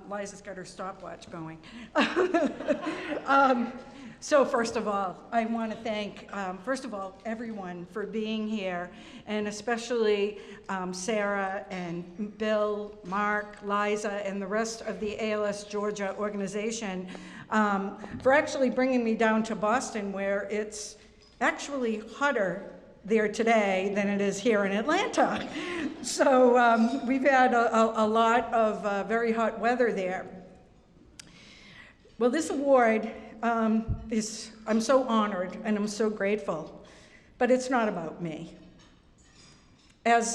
Liza's got her stopwatch going. So first of all, I want to thank, first of all, everyone for being here, and especially Sarah and Bill, Mark, Liza, and the rest of the ALS Georgia organization for actually bringing me down to Boston, where it's actually hotter there today than it is here in Atlanta. So we've had a lot of very hot weather there. Well, this award I'm so honored and I'm so grateful, but it's not about me. As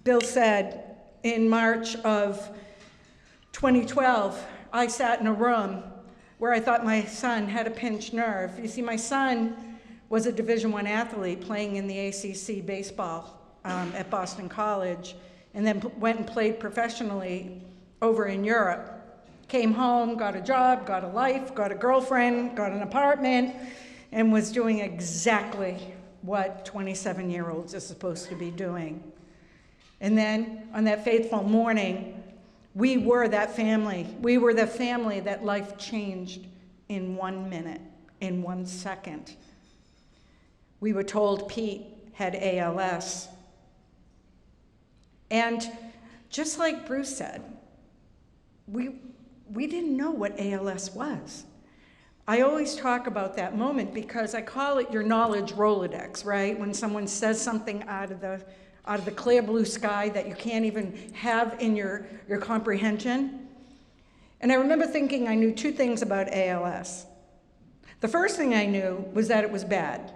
Bill said, in March of 2012, I sat in a room where I thought my son had a pinched nerve. You see, my son was a Division I athlete playing in the ACC baseball at Boston College, and then went and played professionally over in Europe. Came home, got a job, got a life, got a girlfriend, got an apartment, and was doing exactly what 27-year-olds are supposed to be doing. And then on that fateful morning, we were that family. We were the family that life changed in 1 minute, in 1 second. We were told Pete had ALS. And just like Bruce said, we didn't know what ALS was. I always talk about that moment because I call it your knowledge Rolodex, right? When someone says something out of the clear blue sky that you can't even have in your comprehension. And I remember thinking I knew 2 things about ALS. The first thing I knew was that it was bad.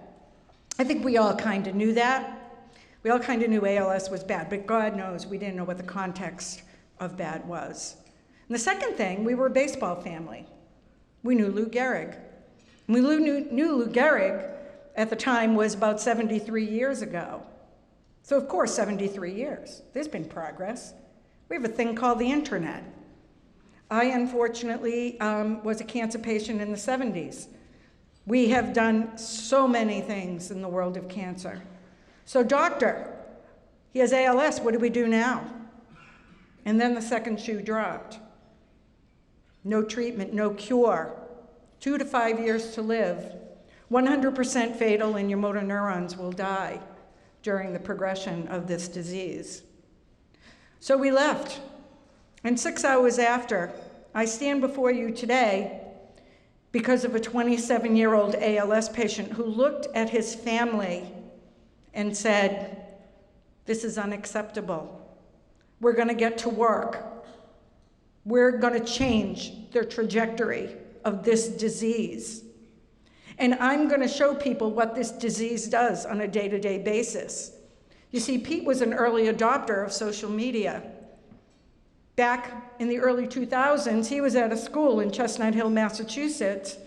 I think we all kind of knew that. We all kind of knew ALS was bad, but God knows we didn't know what the context of bad was. And the second thing, we were a baseball family. We knew Lou Gehrig. We knew Lou Gehrig at the time was about 73 years ago. So of course, 73 years. There's been progress. We have a thing called the internet. I unfortunately was a cancer patient in the 70s. We have done so many things in the world of cancer. So doctor, he has ALS, what do we do now? And then the second shoe dropped. No treatment, no cure, 2 to 5 years to live, 100% fatal, and your motor neurons will die during the progression of this disease. So we left, and 6 hours after, I stand before you today because of a 27-year-old ALS patient who looked at his family and said, "This is unacceptable. We're gonna get to work. We're gonna change the trajectory of this disease. And I'm gonna show people what this disease does on a day-to-day basis." You see, Pete was an early adopter of social media. Back in the early 2000s, he was at a school in Chestnut Hill, Massachusetts,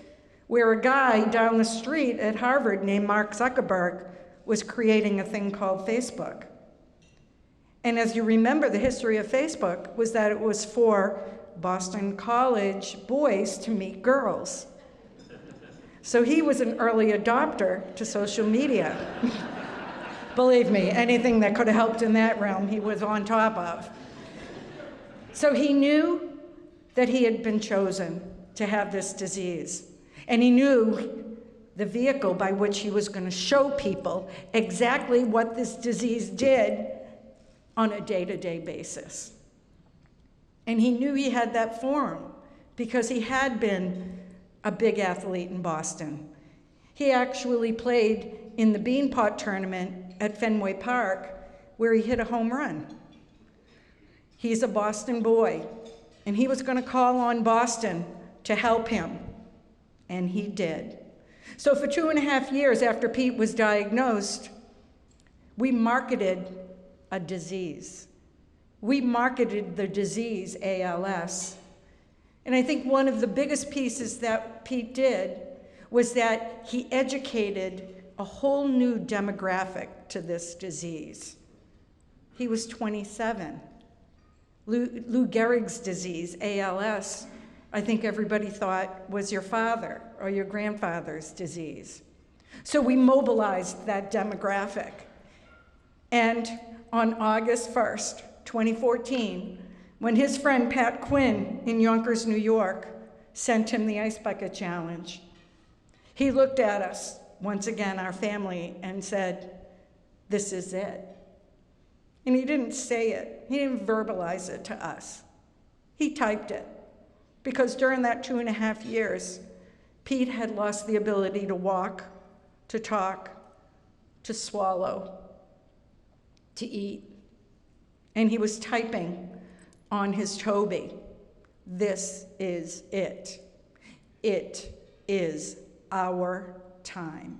where a guy down the street at Harvard named Mark Zuckerberg was creating a thing called Facebook. And as you remember, the history of Facebook was that it was for Boston College boys to meet girls. So he was an early adopter to social media. Believe me, anything that could have helped in that realm, he was on top of. So he knew that he had been chosen to have this disease. And he knew the vehicle by which he was going to show people exactly what this disease did on a day-to-day basis. And he knew he had that forum because he had been a big athlete in Boston. He actually played in the Beanpot tournament at Fenway Park where he hit a home run. He's a Boston boy, and he was going to call on Boston to help him, and he did. So for 2.5 years after Pete was diagnosed, we marketed a disease. We marketed the disease ALS. And I think one of the biggest pieces that Pete did was that he educated a whole new demographic to this disease. He was 27. Lou Gehrig's disease, ALS, I think everybody thought was your father or your grandfather's disease. So we mobilized that demographic. And on August 1st, 2014, when his friend Pat Quinn in Yonkers, New York, sent him the Ice Bucket Challenge. He looked at us, once again, our family, and said, "This is it." And he didn't say it. He didn't verbalize it to us. He typed it. Because during that 2.5 years, Pete had lost the ability to walk, to talk, to swallow, to eat. And he was typing on his Toby, "This is it. It is our time."